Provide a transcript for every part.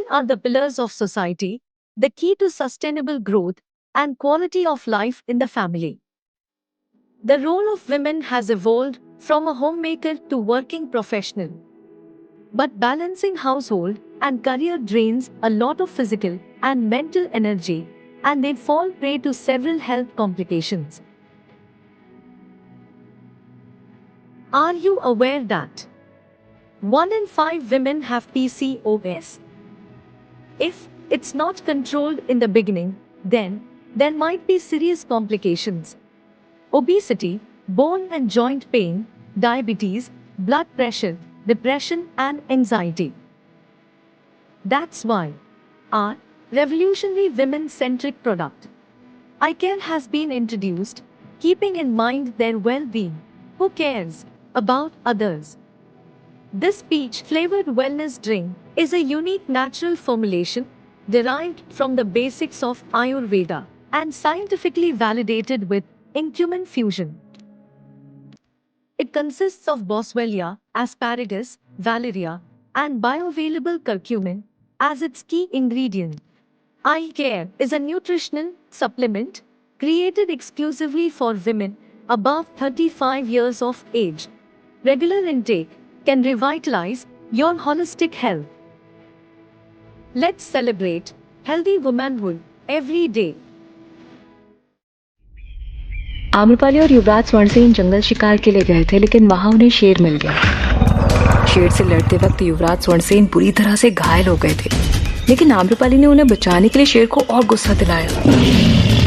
are the pillars of society, the key to sustainable growth and quality of life in the family. The role of women has evolved from a homemaker to working professional. But balancing household and career drains a lot of physical and mental energy, and they fall prey to several health complications. Are you aware that 1 in 5 women have PCOS? If it's not controlled in the beginning, then there might be serious complications. Obesity, bone and joint pain, diabetes, blood pressure, depression, and anxiety. That's why our revolutionary women centric product, iCare, has been introduced, keeping in mind their well being. Who cares about others? This peach flavored wellness drink is a unique natural formulation derived from the basics of Ayurveda and scientifically validated with Incumin fusion. It consists of boswellia, asparagus, valeria, and bioavailable curcumin as its key ingredient. Eye Care is a nutritional supplement created exclusively for women above 35 years of age. Regular intake can revitalize your holistic health. Let's celebrate healthy womanhood every day. Amrapali और युवराज स्वर्णसेन जंगल शिकार के लिए गए थे, लेकिन वहां उन्हें शेर मिल गया। शेर से लड़ते वक्त युवराज स्वर्णसेन बुरी तरह से घायल हो गए थे, लेकिन आम्रपाली ने उन्हें बचाने के लिए शेर को और गुस्सा दिलाया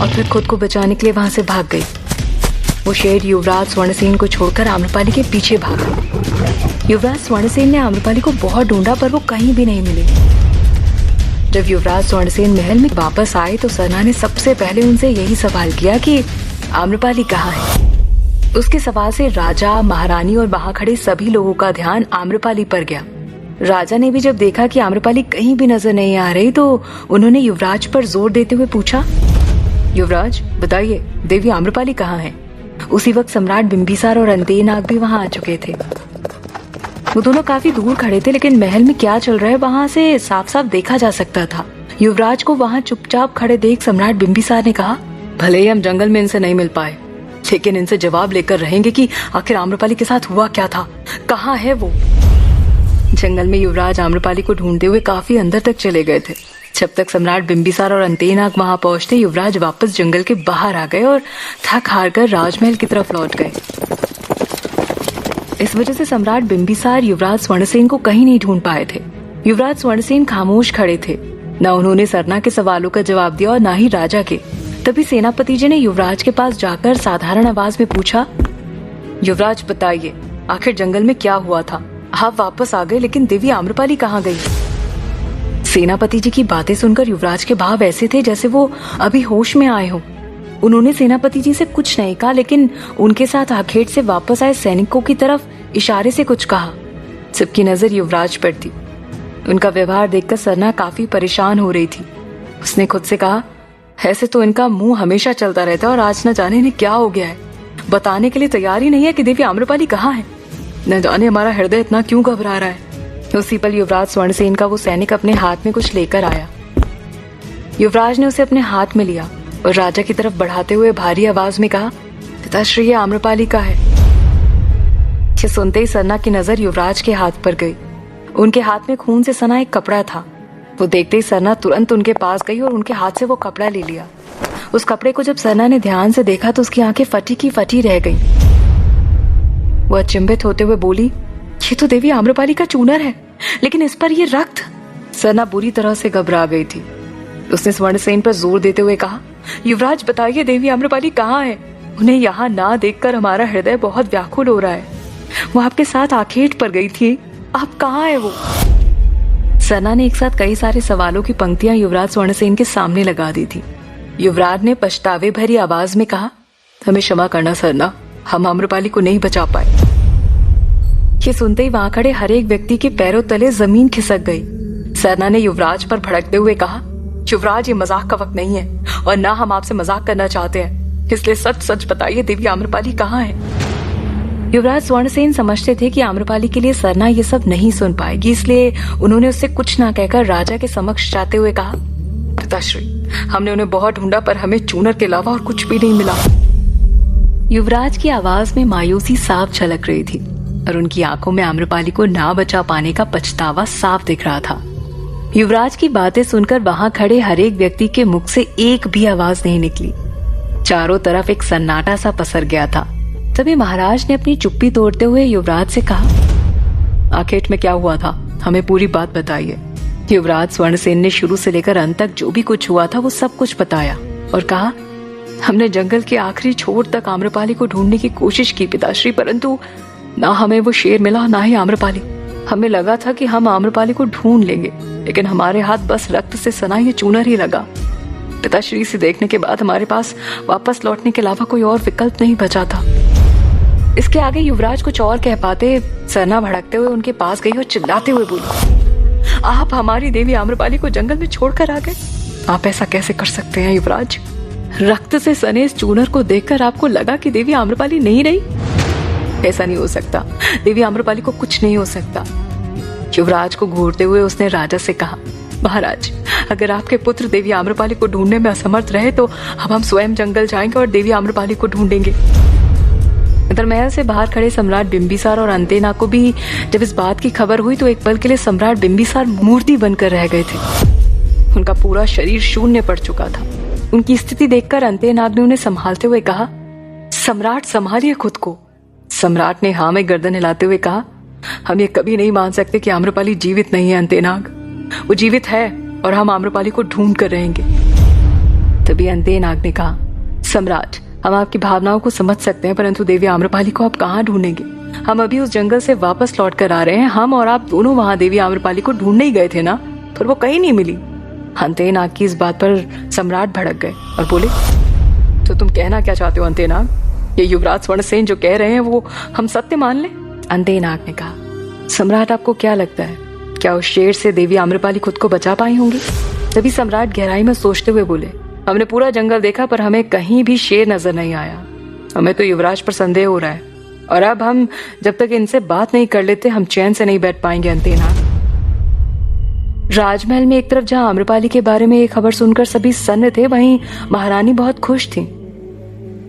और फिर खुद को बचाने के लिए वहां से भाग गई। वो शेर युवराज स्वर्णसेन को छोड़कर आम्रपाली के पीछे भागा। युवराज स्वर्णसेन ने आम्रपाली को बहुत ढूंढा, पर वो कहीं भी नहीं मिली। जब युवराज स्वर्णसेन महल में वापस आए तो सरना ने सबसे पहले उनसे यही सवाल किया कि आम्रपाली कहाँ है। उसके सवाल से राजा, महारानी और वहां खड़े सभी लोगों का ध्यान आम्रपाली पर गया। राजा ने भी जब देखा कि आम्रपाली कहीं भी नजर नहीं आ रही तो उन्होंने युवराज पर जोर देते हुए पूछा, युवराज बताइए, देवी आम्रपाली कहाँ है। उसी वक्त सम्राट बिंबिसार और अंतेनाग भी वहां आ चुके थे। वो दोनों काफी दूर खड़े थे, लेकिन महल में क्या चल रहा है वहां से साफ साफ देखा जा सकता था। युवराज को वहां चुपचाप खड़े देख सम्राट बिंबिसार ने कहा, भले ही हम जंगल में इनसे नहीं मिल पाए, लेकिन इनसे जवाब लेकर रहेंगे कि आखिर आम्रपाली के साथ हुआ क्या था, कहाँ है वो। जंगल में युवराज आम्रपाली को ढूंढते हुए काफी अंदर तक चले गए थे। जब तक सम्राट बिंबिसार और अंतेनाग वहां पहुंचते, युवराज वापस जंगल के बाहर आ गए और थक हार कर राजमहल की तरफ लौट गए। इस वजह से सम्राट बिंबिसार युवराज स्वर्णसेन को कहीं नहीं ढूंढ पाए थे। युवराज स्वर्णसेन खामोश खड़े थे, न उन्होंने सरना के सवालों का जवाब दिया और न ही राजा के। तभी सेनापति जी ने युवराज के पास जाकर साधारण आवाज में पूछा, युवराज बताइए, आखिर जंगल में क्या हुआ था। आप वापस आ गए, लेकिन देवी आम्रपाली कहाँ गई। सेनापति जी की बातें सुनकर युवराज के भाव ऐसे थे जैसे वो अभी होश में आए हों। उन्होंने सेनापति जी से कुछ नहीं कहा, लेकिन उनके साथ आखेट से वापस आए सैनिकों की तरफ इशारे से कुछ कहा। सबकी नजर युवराज पर थी। उनका व्यवहार देखकर सरना काफी परेशान हो रही थी। उसने खुद से कहा, ऐसे तो इनका मुंह हमेशा चलता रहता है और आज न जाने इन्हें क्या हो गया है। बताने के लिए तैयार ही नहीं है कि देवी आम्रपाली कहाँ है। न जाने हमारा हृदय इतना क्यों घबरा रहा है। उसी पल युवराज स्वर्णसेन का वो सैनिक अपने हाथ में कुछ लेकर आया। युवराज ने उसे अपने हाथ में लिया और राजा की तरफ बढ़ाते हुए भारी आवाज में कहा, पिताश्री, ये आम्रपाली का है। ये सुनते ही सरना की नजर युवराज के हाथ पर गई। उनके हाथ में खून से सना एक कपड़ा था। वो देखते ही सरना तुरंत उनके पास गई और उनके हाथ से वो कपड़ा ले लिया। उस कपड़े को जब सरना ने ध्यान से देखा तो उसकी आंखें फटी की फटी रह गईं। वो अचंभित होते हुए बोली, ये तो देवी आम्रपाली का चूनर है, लेकिन इस पर ये रक्त। सरना बुरी तरह से घबरा गई थी। उसने स्वर्णसेन पर जोर देते हुए कहा, युवराज बताइए, देवी आम्रपाली कहाँ है। उन्हें यहाँ ना देखकर हमारा हृदय बहुत व्याकुल हो रहा है। वो आपके साथ आखेट पर गई थी, आप कहाँ है वो। सरना ने एक साथ कई सारे सवालों की पंक्तियां युवराज स्वर्णसेन के सामने लगा दी थी। युवराज ने पछतावे भरी आवाज में कहा, हमें क्षमा करना सरना, हम आम्रपाली को नहीं बचा पाए। ये सुनते ही वहां खड़े हर एक व्यक्ति के पैरों तले जमीन खिसक गई। सरना ने युवराज पर भड़कते हुए कहा, युवराज, ये मजाक का वक्त नहीं है और ना हम आपसे मजाक करना चाहते हैं, इसलिए सच सच बताइए, देवी आम्रपाली कहाँ है। युवराज स्वर्णसेन समझते थे कि आम्रपाली के लिए सरना ये सब नहीं सुन पाएगी, इसलिए उन्होंने उससे कुछ ना कहकर राजा के समक्ष जाते हुए कहा, पिताश्री, हमने उन्हें बहुत ढूंढा पर हमें चूनर के अलावा और कुछ भी नहीं मिला। युवराज की आवाज में मायूसी साफ झलक रही थी और उनकी आंखों में आम्रपाली को ना बचा पाने का पछतावा साफ दिख रहा था। युवराज की बातें सुनकर वहां खड़े हर एक व्यक्ति के मुख से एक भी आवाज नहीं निकली। चारों तरफ एक सन्नाटा सा पसर गया था। तभी महाराज ने अपनी चुप्पी तोड़ते हुए युवराज से कहा, आखिर में क्या हुआ था, हमें पूरी बात बताइए। युवराज स्वर्णसेन ने शुरू से लेकर अंत तक जो भी कुछ हुआ था वो सब कुछ बताया और कहा, हमने जंगल के आखिरी छोर तक आम्रपाली को ढूंढने की कोशिश की पिताश्री, परंतु ना हमें वो शेर मिला ना ही आम्रपाली। हमें लगा था कि हम आम्रपाली को ढूंढ लेंगे, लेकिन हमारे हाथ बस रक्त से सना ये चूनर ही लगा। पिताश्री से देखने के बाद हमारे पास वापस लौटने के अलावा कोई और विकल्प नहीं बचा था। इसके आगे युवराज कुछ और कह पाते, सरना भड़कते हुए उनके पास गई और चिल्लाते हुए बोली, आप हमारी देवी आम्रपाली को जंगल में छोड़कर आ गए। आप ऐसा कैसे कर सकते हैं युवराज? रक्त से सने इस चूनर को देखकर आपको लगा कि देवी आम्रपाली नहीं रही? ऐसा नहीं हो सकता, देवी आम्रपाली को कुछ नहीं हो सकता। युवराज को घूरते हुए उसने राजा से कहा, महाराज, अगर आपके पुत्र देवी आम्रपाली को ढूंढने में असमर्थ रहे तो अब हम स्वयं जंगल जाएंगे और देवी आम्रपाली को ढूंढेंगे। इधर महल से बाहर खड़े सम्राट बिंबिसार और अंतेनाग को भी जब इस बात की खबर हुई तो एक पल के लिए सम्राट बिंबिसार मूर्ति बनकर रह गए थे। उनका पूरा शरीर शून्य पड़ चुका था। उनकी स्थिति देखकर अंतेनाग ने उन्हें संभालते हुए कहा, सम्राट संभालिए खुद को। सम्राट ने हाँ में गर्दन हिलाते हुए कहा, हम ये कभी नहीं मान सकते कि आम्रपाली जीवित नहीं है अंतेनाग, वो जीवित है और हम आम्रपाली को ढूंढ कर रहेंगे। तभी अंतेनाग ने कहा, सम्राट, हम आपकी भावनाओं को समझ सकते हैं, परंतु देवी आम्रपाली को आप कहाँ ढूंढेंगे? हम अभी उस जंगल से वापस लौट कर आ रहे हैं। हम और आप दोनों वहां देवी आम्रपाली को ढूंढने ही गए थे ना, पर वो कहीं नहीं मिली। अंतेनाग की इस बात पर सम्राट भड़क गए और बोले, तो तुम कहना क्या चाहते हो अंतेनाग? ये युवराज स्वर्णसेन जो कह रहे हैं वो हम सत्य मान लें? अंतेनाग ने कहा, सम्राट, आपको क्या लगता है, क्या उस शेर से देवी आम्रपाली खुद को बचा पाई होंगी? तभी सम्राट गहराई में सोचते हुए बोले, हमने पूरा जंगल देखा पर हमें कहीं भी शेर नजर नहीं आया। हमें तो युवराज पर संदेह हो रहा है और अब हम जब तक इनसे बात नहीं कर लेते हम चैन से नहीं बैठ पाएंगे। अंतेनाग, राजमहल में एक तरफ जहां आम्रपाली के बारे में एक खबर सुनकर सभी सन्न थे, वहीं महारानी बहुत खुश थी।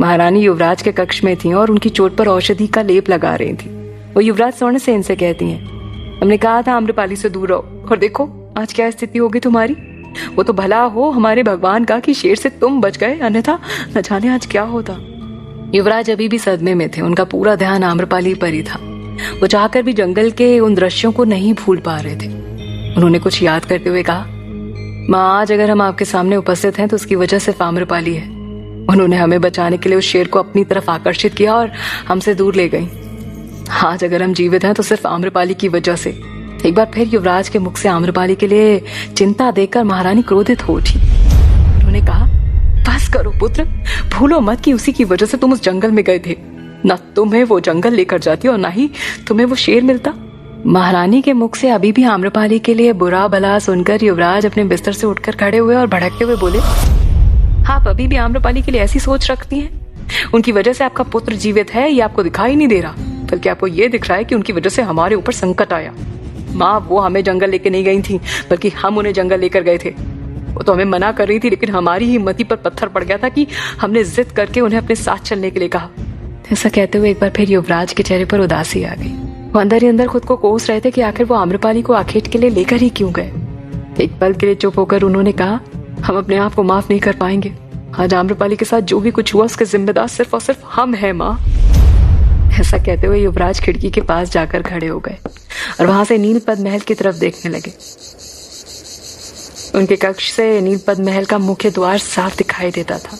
महारानी युवराज के कक्ष में थी और उनकी चोट पर औषधि का लेप लगा रही थी। वो युवराज स्वर्णसेन से कहती हैं, हमने कहा था आम्रपाली से दूर रहो और देखो आज क्या स्थिति होगी तुम्हारी। वो तो भला हो हमारे भगवान का कि शेर से तुम बच गए, अन्यथा न जाने आज क्या होता। युवराज अभी भी सदमे में थे। उनका पूरा ध्यान आम्रपाली पर ही था। वो चाहकर भी जंगल के उन दृश्यों को नहीं भूल पा रहे थे। उन्होंने कुछ याद करते हुए कहा, माँ, आज अगर हम आपके सामने उपस्थित हैं तो उसकी वजह सिर्फ आम्रपाली है। उन्होंने हमें बचाने के लिए उस शेर को अपनी तरफ आकर्षित किया और हमसे दूर ले गई। आज अगर हम जीवित हैं तो सिर्फ आम्रपाली की वजह से। एक बार फिर युवराज के मुख से आम्रपाली के लिए चिंता देखकर महारानी क्रोधित हो उठी। उन्होंने कहा, बस करो पुत्र, भूलो मत कि उसी की वजह से तुम उस जंगल में गए थे। न तुम्हें वो जंगल लेकर जाती और न ही तुम्हें वो शेर मिलता। महारानी के मुख से अभी भी आम्रपाली के लिए बुरा भला सुनकर युवराज अपने बिस्तर से उठकर खड़े हुए और भड़कते हुए बोले, आप अभी भी आम्रपाली के लिए ऐसी सोच रखती हैं? उनकी वजह से आपका पुत्र जीवित है ये आपको दिखाई नहीं दे रहा, बल्कि आपको ये दिख रहा है कि उनकी वजह से हमारे ऊपर संकट आया। माँ, वो हमें जंगल लेके नहीं गई थी, बल्कि हम उन्हें जंगल लेकर गए थे। वो तो हमें मना कर रही थी, लेकिन हमारी ही मति पर पत्थर पड़ गया था कि हमने जिद करके उन्हें अपने साथ चलने के लिए कहा। ऐसा कहते हुए एक बार फिर युवराज के चेहरे पर उदासी आ गई। वो अंदर ही अंदर खुद को कोस रहे थे कि आखिर वो आम्रपाली को आखेट के लिए लेकर ही क्यों गए। एक पल के लिए चुप होकर उन्होंने कहा, हम अपने आप को माफ नहीं कर पाएंगे। आज आम्रपाली के साथ जो भी कुछ हुआ उसके जिम्मेदार सिर्फ और सिर्फ हम हैं माँ। ऐसा कहते हुए युवराज खिड़की के पास जाकर खड़े हो गए और वहां से नीलपद महल की तरफ देखने लगे। उनके कक्ष से नीलपद महल का मुख्य द्वार साफ दिखाई देता था।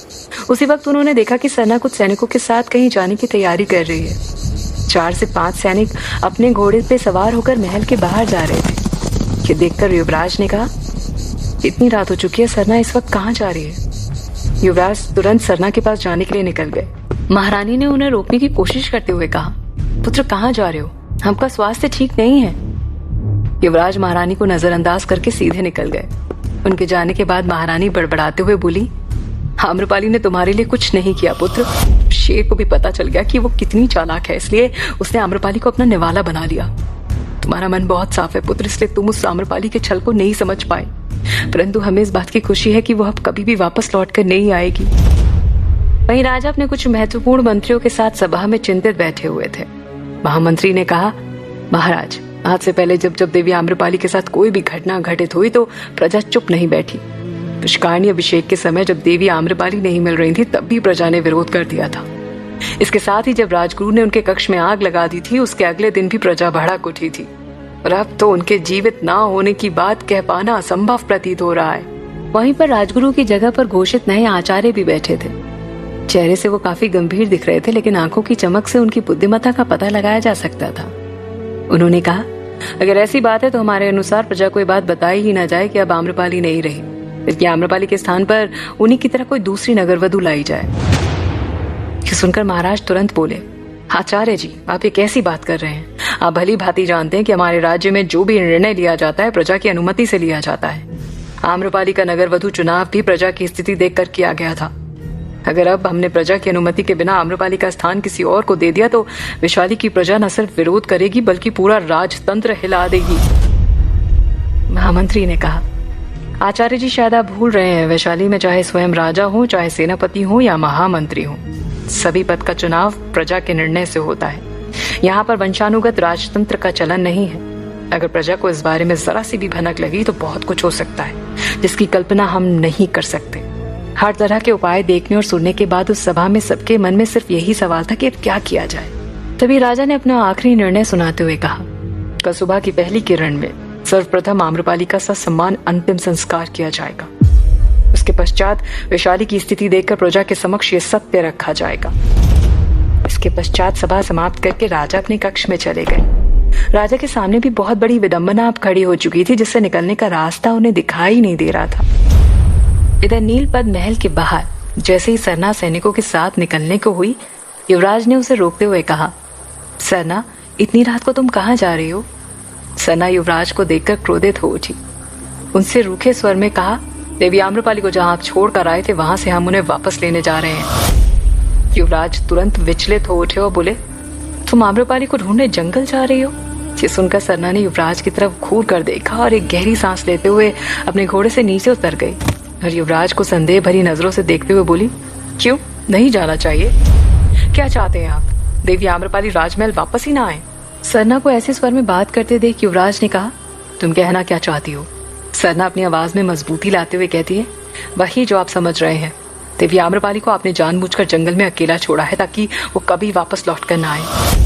उसी वक्त उन्होंने देखा कि सरना कुछ सैनिकों के साथ कहीं जाने की तैयारी कर रही है। 4 से 5 सैनिक अपने घोड़े पे सवार होकर महल के बाहर जा रहे थे। ये देखकर युवराज ने कहा, इतनी रात हो चुकी है, सरना इस वक्त कहाँ जा रही है? युवराज तुरंत सरना के पास जाने के लिए निकल गए। महारानी ने उन्हें रोकने की कोशिश करते हुए कहा, पुत्र कहाँ जा रहे हो? आपका स्वास्थ्य ठीक नहीं है। युवराज महारानी को नजरअंदाज करके सीधे निकल गए। उनके जाने के बाद महारानी बड़बड़ाते हुए बोली, आम्रपाली ने तुम्हारे लिए कुछ नहीं किया पुत्र। शेर को भी पता चल गया कि वो कितनी चालाक है, इसलिए उसने आम्रपाली को अपना निवाला बना लिया। तुम्हारा मन बहुत साफ है पुत्र, इसलिए तुम उस आम्रपाली के छल को नहीं समझ पाए, परंतु हमें इस बात की खुशी है कि वो अब कभी भी वापस लौट कर नहीं आएगी। वहीं राजा अपने कुछ महत्वपूर्ण मंत्रियों के साथ सभा में चिंतित बैठे हुए थे। महामंत्री ने कहा, महाराज, आज से पहले जब जब देवी आम्रपाली के साथ कोई भी घटना घटित हुई तो प्रजा चुप नहीं बैठी। पुष्करणी अभिषेक के समय जब देवी आम्रपाली नहीं मिल रही थी तब भी प्रजा ने विरोध कर दिया था। इसके साथ ही जब राजगुरु ने उनके कक्ष में आग लगा दी थी उसके अगले दिन भी प्रजा भड़क उठी थी, और अब तो उनके जीवित ना होने की बात कह पाना असंभव प्रतीत हो रहा है। वहीं पर राजगुरु की जगह पर घोषित नए आचार्य भी बैठे थे। चेहरे से वो काफी गंभीर दिख रहे थे, लेकिन आंखों की चमक से उनकी बुद्धिमत्ता का पता लगाया जा सकता था। उन्होंने कहा, अगर ऐसी बात है तो हमारे अनुसार प्रजा को ये बात बताई ही ना जाए कि अब आम्रपाली नहीं रही, बल्कि आम्रपाली के स्थान पर उन्हीं की तरह कोई दूसरी नगरवधु लाई जाए। ये सुनकर महाराज तुरंत बोले, आचार्य जी, आप ये कैसी बात कर रहे हैं? आप भली भांति जानते हैं कि हमारे राज्य में जो भी निर्णय लिया जाता है प्रजा की अनुमति से लिया जाता है। आम्रपाली का नगरवधु चुनाव भी प्रजा की स्थिति देखकर किया गया था। अगर अब हमने प्रजा की अनुमति के बिना आम्रपाली का स्थान किसी और को दे दिया तो वैशाली की प्रजा न सिर्फ विरोध करेगी बल्कि पूरा राजतंत्र हिला देगी। महामंत्री ने कहा, आचार्य जी, शायद आप भूल रहे हैं, वैशाली में चाहे स्वयं राजा हो, चाहे सेनापति हो या महामंत्री हो, सभी पद का चुनाव प्रजा के निर्णय से होता है। यहाँ पर वंशानुगत राजतंत्र का चलन नहीं है। अगर प्रजा को इस बारे में जरा सी भी भनक लगी तो बहुत कुछ हो सकता है जिसकी कल्पना हम नहीं कर सकते। हर तरह के उपाय देखने और सुनने के बाद उस सभा में सबके मन में सिर्फ यही सवाल था कि अब क्या किया जाए। तभी राजा ने अपना आखिरी निर्णय सुनाते हुए कहा, कल सुबह की पहली किरण में सर्वप्रथम आम्रपाली का ससम्मान अंतिम संस्कार किया जाएगा। उसके पश्चात वैशाली की स्थिति देखकर प्रजा के समक्ष ये सत्य रखा जाएगा। इसके पश्चात सभा समाप्त करके राजा अपने कक्ष में चले गए। राजा के सामने भी बहुत बड़ी विडंबना अब खड़ी हो चुकी थी, जिससे निकलने का रास्ता उन्हें दिखाई नहीं दे रहा था। इधर नीलपद महल के बाहर जैसे ही सरना सैनिकों के साथ निकलने को हुई, युवराज ने उसे रोकते हुए कहा, सरना, इतनी रात को तुम कहाँ जा रही हो? सरना युवराज को देखकर क्रोधित हो उठी। उनसे रूखे स्वर में कहा, देवी आम्रपाली को जहां आप छोड़ कर आए थे वहां से हम उन्हें वापस लेने जा रहे हैं। युवराज तुरंत विचलित हो उठे और बोले, तुम आम्रपाली को ढूंढने जंगल जा रही हो? ये सुनकर सरना ने युवराज की तरफ घूर कर देखा और एक गहरी सांस लेते हुए अपने घोड़े से नीचे उतर गई और युवराज को संदेह भरी नजरों से देखते हुए बोली, क्यों नहीं जाना चाहिए? क्या चाहते हैं आप? देवी आम्रपाली राजमहल वापस ही ना आए? सरना को ऐसे स्वर में बात करते देख युवराज ने कहा, तुम कहना क्या चाहती हो? सरना अपनी आवाज में मजबूती लाते हुए कहती है, वही जो आप समझ रहे हैं। देवी आम्रपाली को आपने जानबूझकर जंगल में अकेला छोड़ा है ताकि वो कभी वापस लौट कर ना आए।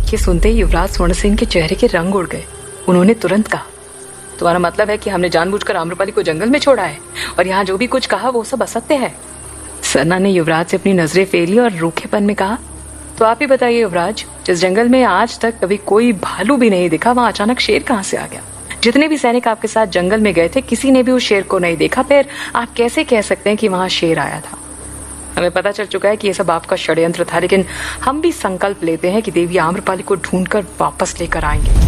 ये सुनते ही युवराज स्वर्णसेन के चेहरे के रंग उड़ गए। उन्होंने तुरंत कहा, तुम्हारा मतलब है कि हमने जानबूझकर आम्रपाली को जंगल में छोड़ा है और यहाँ जो भी कुछ कहा वो सब असत्य है? सरना ने युवराज से अपनी नजरें फेरी और रूखेपन में कहा, तो आप ही बताइए युवराज, जिस जंगल में आज तक कभी कोई भालू भी नहीं दिखा वहां अचानक शेर कहाँ से आ गया? जितने भी सैनिक आपके साथ जंगल में गए थे किसी ने भी उस शेर को नहीं देखा, फिर आप कैसे कह सकते हैं कि वहां शेर आया था? हमें पता चल चुका है कि ये सब आपका षड्यंत्र था, लेकिन हम भी संकल्प लेते हैं कि देवी आम्रपाली को ढूंढकर वापस लेकर आएंगे।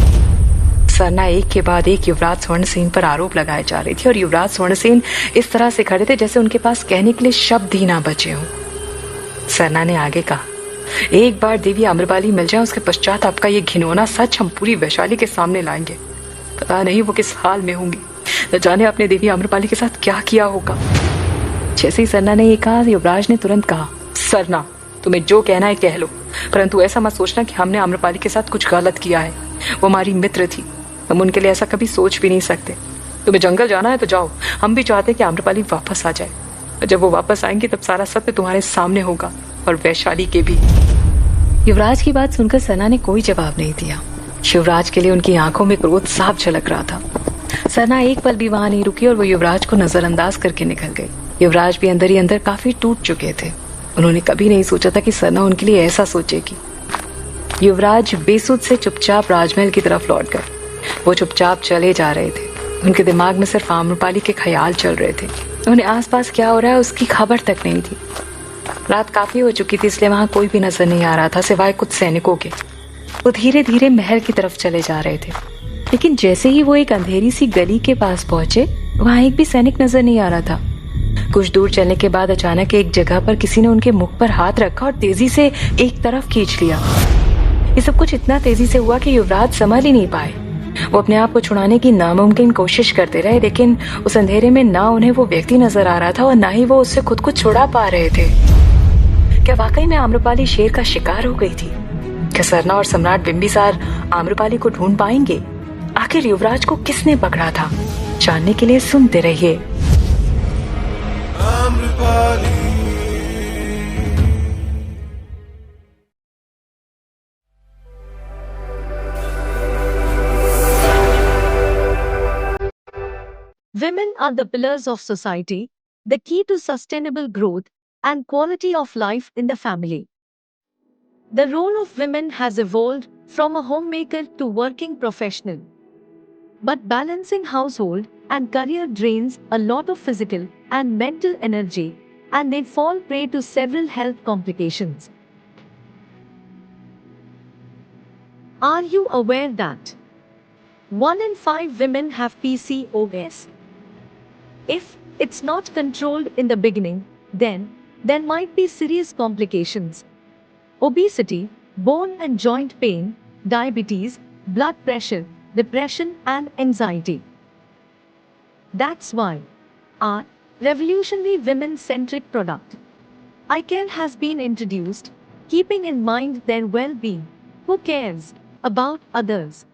सरना एक के बाद एक युवराज स्वर्णसेन पर आरोप लगाए जा रही थी और युवराज स्वर्णसेन इस तरह से खड़े थे जैसे उनके पास कहने के लिए शब्द ही ना बचे हों। सरना ने आगे कहा, एक बार देवी आम्रपाली मिल जाए उसके पश्चात आपका ये घिनौना सच हम पूरी वैशाली के सामने लाएंगे। पता नहीं वो किस हाल में होंगी, न जाने आपने देवी आम्रपाली के साथ क्या किया होगा। जैसे ही सरना ने ये कहा, युवराज ने तुरंत कहा, सरना, तुम्हें जो कहना है कह लो, परंतु ऐसा मत सोचना कि हमने आम्रपाली के साथ कुछ गलत किया है। वो हमारी मित्र थी, हम उनके लिए ऐसा कभी सोच भी नहीं सकते। तुम्हें जंगल जाना है तो जाओ, हम भी चाहते हैं कि आम्रपाली वापस आ जाए। और जब वो वापस आएंगे तब सारा सत्य तुम्हारे सामने होगा और वैशाली के भी। युवराज की बात सुनकर सरना ने कोई जवाब नहीं दिया। शिवराज के लिए उनकी आंखों में क्रोध साफ झलक रहा था। सरना एक पल भी वहां नहीं रुकी और वो युवराज को नजरअंदाज करके निकल गई। युवराज भी अंदर ही अंदर काफी टूट चुके थे। उन्होंने कभी नहीं सोचा था कि सरना उनके लिए ऐसा सोचेगी। युवराज बेसुध से चुपचाप राजमहल की तरफ लौट गए। वो चुपचाप चले जा रहे थे। उनके दिमाग में सिर्फ आम्रपाली के ख्याल चल रहे थे। उन्हें आसपास क्या हो रहा है उसकी खबर तक नहीं थी। रात काफी हो चुकी थी, इसलिए वहां कोई भी नजर नहीं आ रहा था सिवाय कुछ सैनिकों के। वो धीरे धीरे महल की तरफ चले जा रहे थे, लेकिन जैसे ही वो एक अंधेरी सी गली के पास पहुंचे वहां एक भी सैनिक नजर नहीं आ रहा था। कुछ दूर चलने के बाद अचानक एक जगह पर किसी ने उनके मुख पर हाथ रखा और तेजी से एक तरफ खींच लिया। ये सब कुछ इतना तेजी से हुआ कि युवराज संभल ही नहीं पाए। वो अपने आप को छुड़ाने की नामुमकिन कोशिश करते रहे, लेकिन उस अंधेरे में ना उन्हें वो व्यक्ति नजर आ रहा था और ना ही वो उससे खुद को छुड़ा पा रहे थे। क्या वाकई में आम्रपाली शेर का शिकार हो गई थी? क्या सरना और सम्राट बिंबिसार आम्रपाली को ढूंढ पाएंगे? आखिर युवराज को किसने पकड़ा था? जानने के लिए सुनते रहिए। Women are the pillars of society, the key to sustainable growth and quality of life in the family. The role of women has evolved from a homemaker to working professional. But balancing household and career drains a lot of physical and mental energy, and they fall prey to several health complications. Are you aware that 1 in 5 women have PCOS? If it's not controlled in the beginning, then there might be serious complications. Obesity, bone and joint pain, diabetes, blood pressure, depression, and anxiety. That's why our revolutionary women centric product, iCare, has been introduced, keeping in mind their well being. Who cares about others?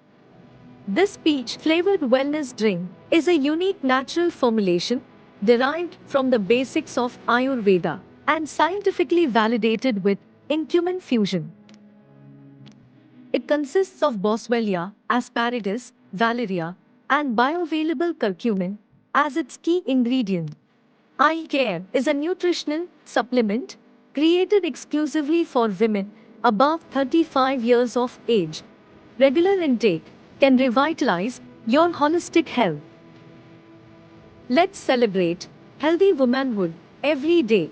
This peach flavored wellness drink is a unique natural formulation derived from the basics of Ayurveda and scientifically validated with Incumin fusion. It consists of Boswellia, asparagus, valeria, and bioavailable curcumin as its key ingredient. Eye Care is a nutritional supplement created exclusively for women above 35 years of age. Regular intake can revitalize your holistic health. Let's celebrate healthy womanhood every day.